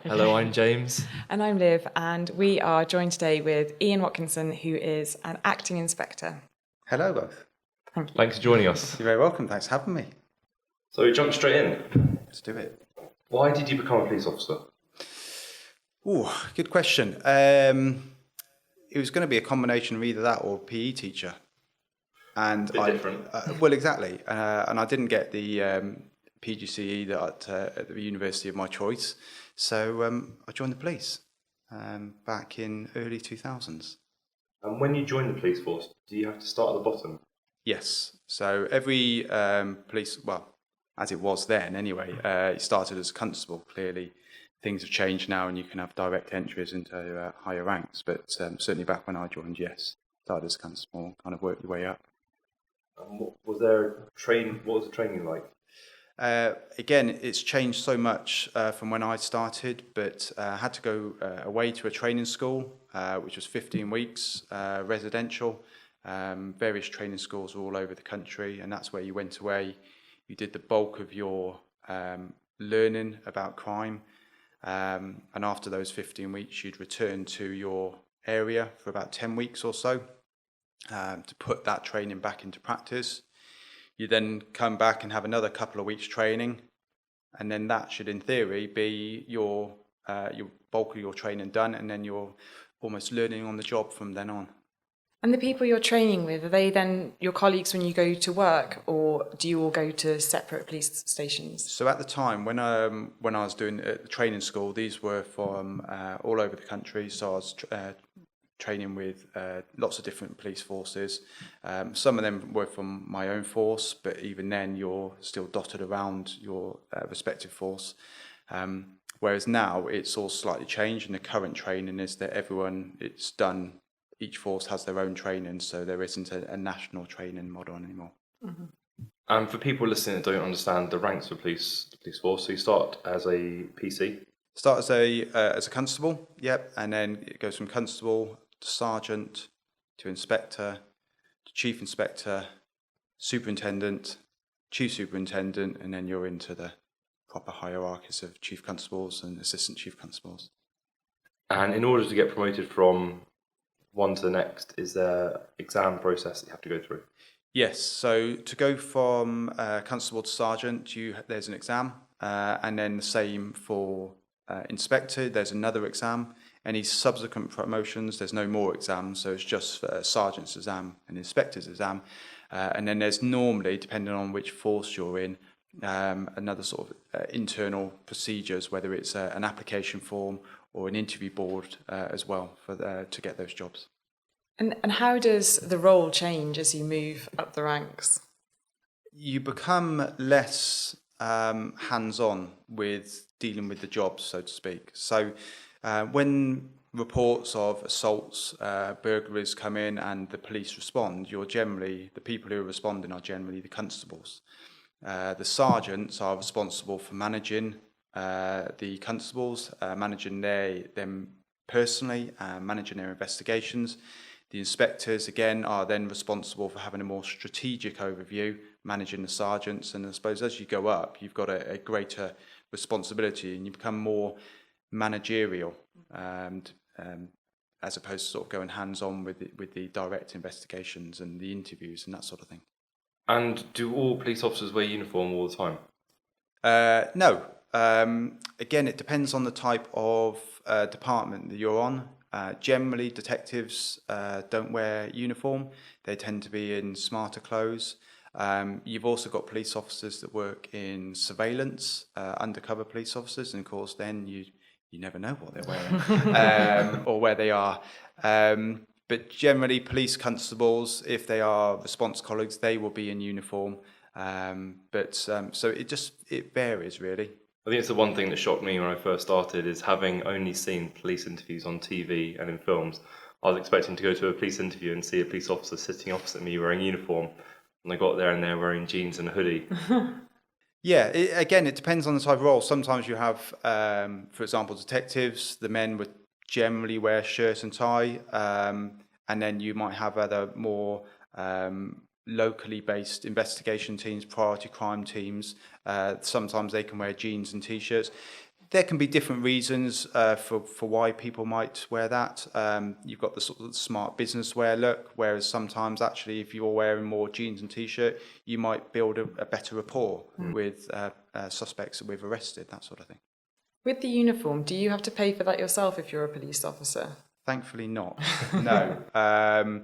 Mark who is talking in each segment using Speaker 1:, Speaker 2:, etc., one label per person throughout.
Speaker 1: Hello, I'm James.
Speaker 2: And I'm Liv, and we are joined today with Iain Watkinson, who is an acting inspector.
Speaker 3: Hello both.
Speaker 2: Thank you.
Speaker 1: Thanks for joining us.
Speaker 3: You're very welcome. Thanks for having me.
Speaker 1: So we jump straight in.
Speaker 3: Let's do it.
Speaker 1: Why did you become a police officer?
Speaker 3: Ooh, good question. It was going to be a combination of either that or PE teacher. And
Speaker 1: Different.
Speaker 3: Well, exactly. And I didn't get the PGCE at the university of my choice. So I joined the police back in early 2000s.
Speaker 1: And when you join the police force, do you have to start at the bottom?
Speaker 3: Yes. So every police, well, as it was then anyway, it started as a constable. Clearly, things have changed now and you can have direct entries into higher ranks. But certainly back when I joined, yes, started as a constable, kind of worked your way up.
Speaker 1: What was the training like?
Speaker 3: Again, it's changed so much from when I started, but I had to go away to a training school, which was 15 weeks, residential. Various training schools all over the country, and that's where you went away. You did the bulk of your learning about crime, and after those 15 weeks, you'd return to your area for about 10 weeks or so to put that training back into practice. You then come back and have another couple of weeks training, and then that should, in theory, be your bulk of your training done, and then you're almost learning on the job from then on.
Speaker 2: And the people you're training with, are they then your colleagues when you go to work, or do you all go to separate police stations?
Speaker 3: So at the time, when I was doing training school, these were from all over the country. So I was training with lots of different police forces. Some of them were from my own force, but even then you're still dotted around your respective force. Whereas now it's all slightly changed, and the current training is that each force has their own training, so there isn't a national training model anymore.
Speaker 2: Mm-hmm.
Speaker 1: And for people listening that don't understand the ranks of police force, so you start as a PC?
Speaker 3: Start as a constable, yep, and then it goes from constable to sergeant, to inspector, to chief inspector, superintendent, chief superintendent, and then you're into the proper hierarchies of chief constables and assistant chief constables. And
Speaker 1: in order to get promoted from one to the next, is there exam process that you have to go through?
Speaker 3: Yes, so to go from constable to sergeant, there's an exam, and then the same for inspector, there's another exam. Any subsequent promotions, there's no more exams, so it's just sergeant's exam and inspector's exam. And then there's normally, depending on which force you're in, another sort of internal procedures, whether it's an application form or an interview board as well to get those jobs.
Speaker 2: And how does the role change as you move up the ranks?
Speaker 3: You become less hands-on with dealing with the jobs, so to speak. So when reports of assaults, burglaries come in and the police respond, the people who are responding are generally the constables. The sergeants are responsible for managing the constables, managing them personally, managing their investigations. The inspectors, again, are then responsible for having a more strategic overview, managing the sergeants. And I suppose as you go up, you've got a greater responsibility and you become more managerial, as opposed to sort of going hands-on with the direct investigations and the interviews and that sort of thing.
Speaker 1: And do all police officers wear uniform all the time?
Speaker 3: No. Again, it depends on the type of department that you're on. Generally, detectives don't wear uniform. They tend to be in smarter clothes. You've also got police officers that work in surveillance, undercover police officers, and of course then you never know what they're wearing or where they are. But generally, police constables, if they are response colleagues, they will be in uniform. So it varies really.
Speaker 1: I think it's the one thing that shocked me when I first started is having only seen police interviews on TV and in films. I was expecting to go to a police interview and see a police officer sitting opposite me wearing uniform, and I got there and they're wearing jeans and a hoodie.
Speaker 3: Yeah, it depends on the type of role. Sometimes you have, for example, detectives. The men would generally wear shirt and tie, and then you might have other more locally based investigation teams, priority crime teams. Sometimes they can wear jeans and t-shirts. There can be different reasons for why people might wear that. You've got the sort of smart business wear look, whereas sometimes actually if you're wearing more jeans and t-shirt, you might build a better rapport with suspects that we've arrested, that sort of thing.
Speaker 2: With the uniform, do you have to pay for that yourself if you're a police officer?
Speaker 3: Thankfully not, no.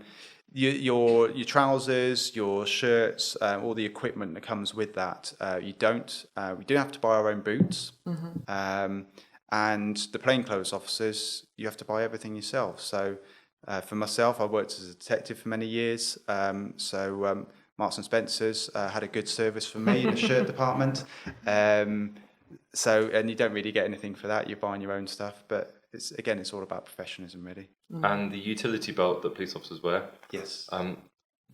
Speaker 3: Your trousers, your shirts, all the equipment that comes with that, you don't. We do have to buy our own boots. And the plainclothes officers, you have to buy everything yourself. So for myself, I worked as a detective for many years. Marks and Spencer's had a good service for me in the shirt department. And you don't really get anything for that. You're buying your own stuff. But it's all about professionalism, really.
Speaker 1: And the utility belt that police officers wear.
Speaker 3: Yes.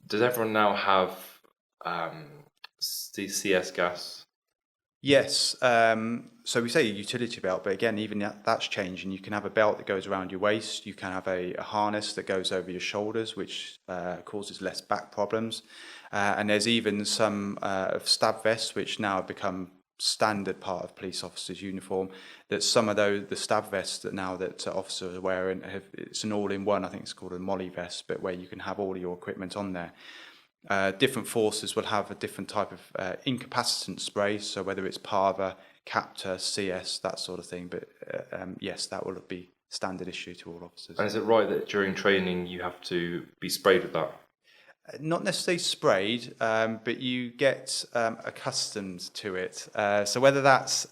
Speaker 1: Does everyone now have CS gas?
Speaker 3: Yes. So we say a utility belt, but again, even that's changing. You can have a belt that goes around your waist. You can have a harness that goes over your shoulders, which causes less back problems. And there's even some of stab vests, which now have become standard part of police officers' uniform. That some of the stab vests that officers are wearing it's an all-in-one. I think it's called a molly vest, but where you can have all your equipment on there. Different forces will have a different type of incapacitant spray, so whether it's Parva, Capta, CS, that sort of thing. But yes, that will be standard issue to all officers.
Speaker 1: And is it right that during training you have to be sprayed with that?
Speaker 3: Not necessarily sprayed, but you get accustomed to it. So whether that's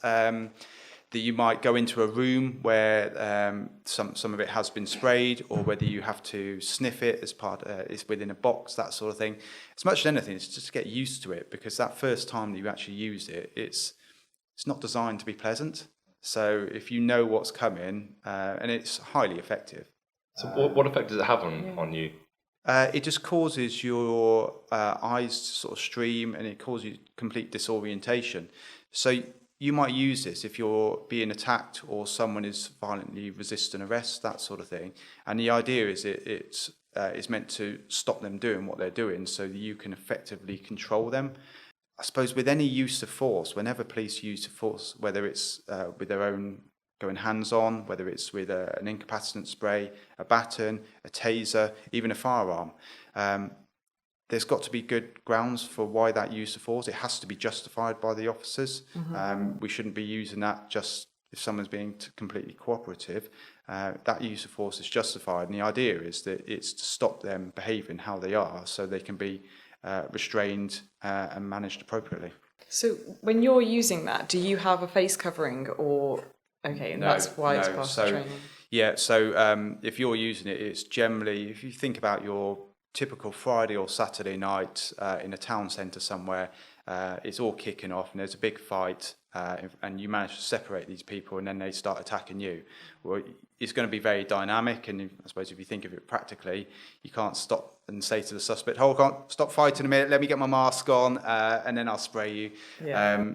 Speaker 3: that you might go into a room where some of it has been sprayed, or whether you have to sniff it as part, it's within a box, that sort of thing. As much as anything, it's just to get used to it, because that first time that you actually use it, it's not designed to be pleasant. So if you know what's coming, and it's highly effective.
Speaker 1: So what effect does it have on you?
Speaker 3: It just causes your eyes to sort of stream, and it causes you complete disorientation. So you might use this if you're being attacked or someone is violently resisting arrest, that sort of thing. And the idea is it's meant to stop them doing what they're doing, so that you can effectively control them. I suppose with any use of force, whenever police use of force, whether it's with their own going hands-on, whether it's with an incapacitant spray, a baton, a taser, even a firearm, there's got to be good grounds for why that use of force. It has to be justified by the officers. We shouldn't be using that just if someone's being completely cooperative. That use of force is justified, and the idea is that it's to stop them behaving how they are, so they can be restrained and managed appropriately.
Speaker 2: So when you're using that, do you have a face covering, or okay, and
Speaker 3: No,
Speaker 2: that's why it's
Speaker 3: no.
Speaker 2: part
Speaker 3: So,
Speaker 2: of training?
Speaker 3: Yeah, so if you're using it, it's generally, if you think about your typical Friday or Saturday night in a town centre somewhere, it's all kicking off and there's a big fight, and you manage to separate these people and then they start attacking you. Well, it's going to be very dynamic, and I suppose if you think of it practically, you can't stop and say to the suspect, "Hold on, stop fighting a minute, let me get my mask on, and then I'll spray you."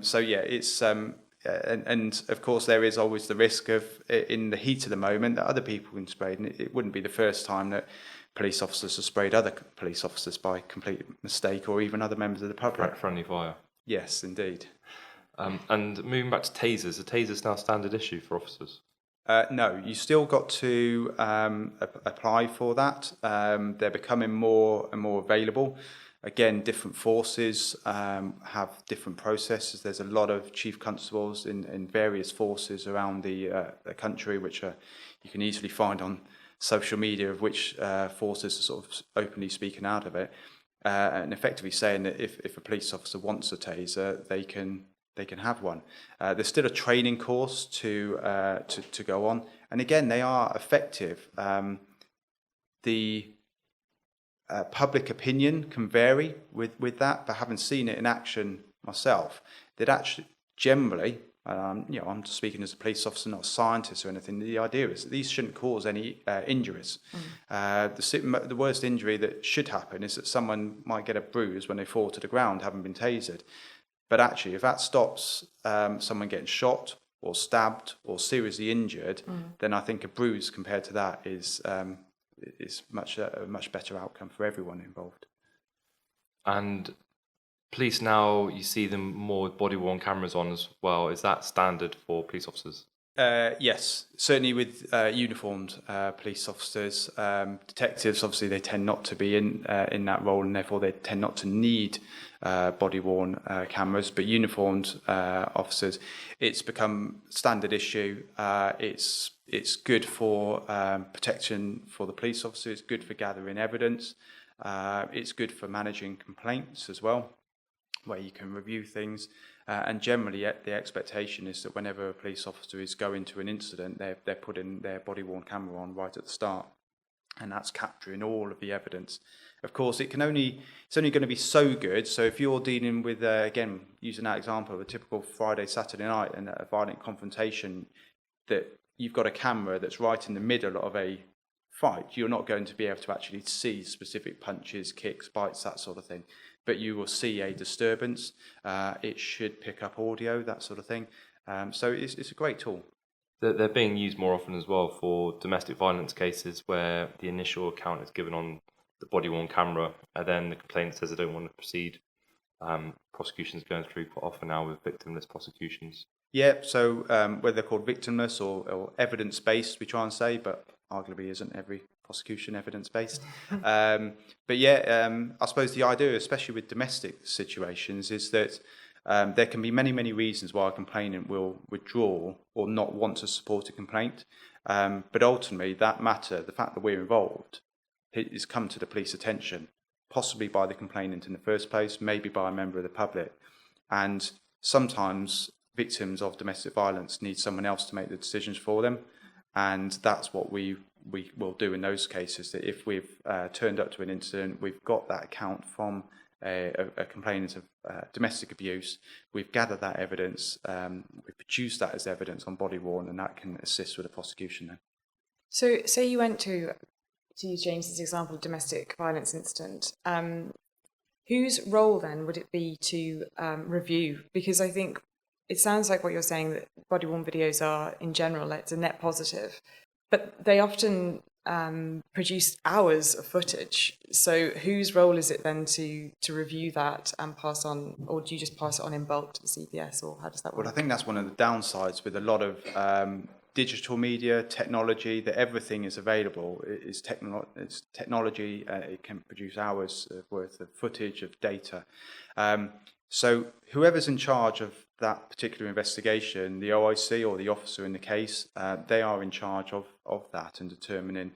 Speaker 3: So yeah, it's and of course there is always the risk of, in the heat of the moment, that other people can spray, and it wouldn't be the first time that police officers have sprayed other police officers by complete mistake, or even other members of the public.
Speaker 1: Friendly fire.
Speaker 3: Yes, indeed.
Speaker 1: And moving back to tasers, are tasers now standard issue for officers?
Speaker 3: No, you still got to apply for that. They're becoming more and more available. Again, different forces have different processes. There's a lot of chief constables in various forces around the country, which you can easily find on social media, of which forces are sort of openly speaking out of it, and effectively saying that if a police officer wants a taser, they can have one. There's still a training course to go on, and again, they are effective. The public opinion can vary with that, but having seen it in action myself, that actually generally, I'm just speaking as a police officer, not a scientist or anything. The idea is that these shouldn't cause any injuries. The worst injury that should happen is that someone might get a bruise when they fall to the ground, having been tasered. But actually, if that stops someone getting shot or stabbed or seriously injured, then I think a bruise compared to that is a much better outcome for everyone involved.
Speaker 1: And police now, you see them more with body-worn cameras on as well. Is that standard for police officers?
Speaker 3: Yes, certainly with uniformed police officers, detectives. Obviously, they tend not to be in that role, and therefore they tend not to need body-worn cameras. But uniformed officers, it's become standard issue. It's good for protection for the police officer. It's good for gathering evidence. It's good for managing complaints as well, where you can review things. And generally, the expectation is that whenever a police officer is going to an incident, they're putting their body-worn camera on right at the start, and that's capturing all of the evidence. Of course, it's only going to be so good. So if you're dealing with, again, using that example of a typical Friday, Saturday night and a violent confrontation, that you've got a camera that's right in the middle of a fight, you're not going to be able to actually see specific punches, kicks, bites, that sort of thing. But you will see a disturbance. It should pick up audio, that sort of thing. So it's a great tool.
Speaker 1: They're being used more often as well for domestic violence cases where the initial account is given on the body-worn camera, and then the complainant says they don't want to proceed. Prosecutions going through quite often now with victimless prosecutions.
Speaker 3: Yeah, so whether they're called victimless or evidence-based, we try and say, but arguably isn't every prosecution evidence-based. But yeah, I suppose the idea, especially with domestic situations, is that there can be many, many reasons why a complainant will withdraw or not want to support a complaint. But ultimately, that matter, the fact that we're involved, has come to the police attention, possibly by the complainant in the first place, maybe by a member of the public. And sometimes victims of domestic violence need someone else to make the decisions for them. And that's what we will do in those cases, that if we've turned up to an incident, we've got that account from a complainant of domestic abuse, we've gathered that evidence, we've produced that as evidence on body worn, and that can assist with the prosecution then.
Speaker 2: So say you went to use James's example of domestic violence incident, whose role then would it be to review? Because I think it sounds like what you're saying, that body-worn videos are, in general, it's a net positive, but they often produce hours of footage. So whose role is it then to review that and pass on, or do you just pass it on in bulk to the CPS, or how does that work?
Speaker 3: Well, I think that's one of the downsides with a lot of digital media, technology, that everything is available. It's technology, it can produce hours worth of footage, of data. So whoever's in charge of that particular investigation, the OIC or the officer in the case, they are in charge of that and determining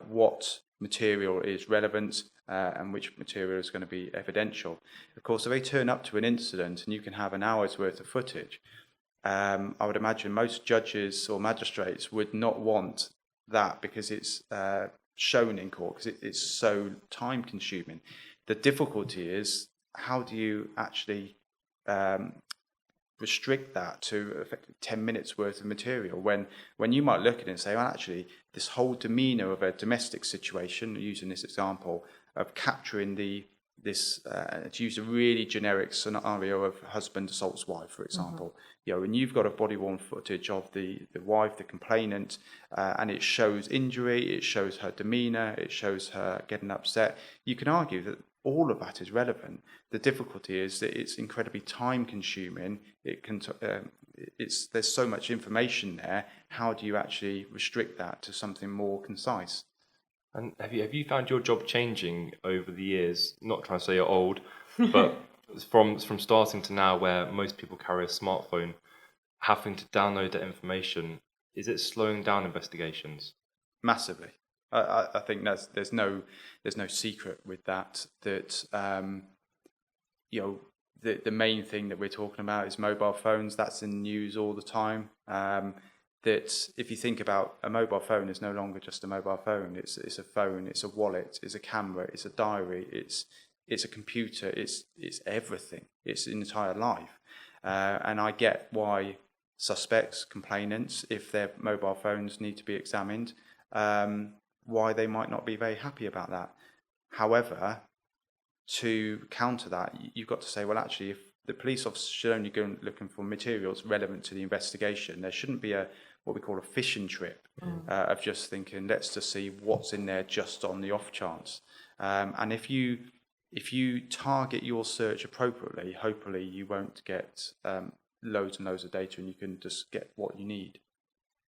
Speaker 3: what material is relevant and which material is going to be evidential. Of course, if they turn up to an incident and you can have an hour's worth of footage, I would imagine most judges or magistrates would not want that, because it's shown in court, because it's so time consuming. The difficulty is, how do you actually restrict that to effectively 10 minutes worth of material when you might look at it and say, well, actually, this whole demeanour of a domestic situation, using this example of capturing to use a really generic scenario of husband assaults wife, for example, and you've got a body-worn footage of the wife, the complainant, and it shows injury, it shows her demeanour, it shows her getting upset. You can argue that all of that is relevant. The difficulty is that it's incredibly time-consuming. There's so much information there. How do you actually restrict that to something more concise?
Speaker 1: And have you found your job changing over the years? Not trying to say you're old, but from starting to now, where most people carry a smartphone, having to download that information, is it slowing down investigations?
Speaker 3: Massively. I think there's no secret with that. The main thing that we're talking about is mobile phones. That's in the news all the time. That if you think about a mobile phone, is no longer just a mobile phone. It's a phone. It's a wallet. It's a camera. It's a diary. It's a computer. It's everything. It's an entire life. And I get why suspects, complainants, if their mobile phones need to be examined, why they might not be very happy about that. However, to counter that, you've got to say, well, actually, if the police officer should only go looking for materials relevant to the investigation, there shouldn't be what we call a fishing trip of just thinking, let's just see what's in there just on the off chance. And if you target your search appropriately, hopefully you won't get loads and loads of data, and you can just get what you need.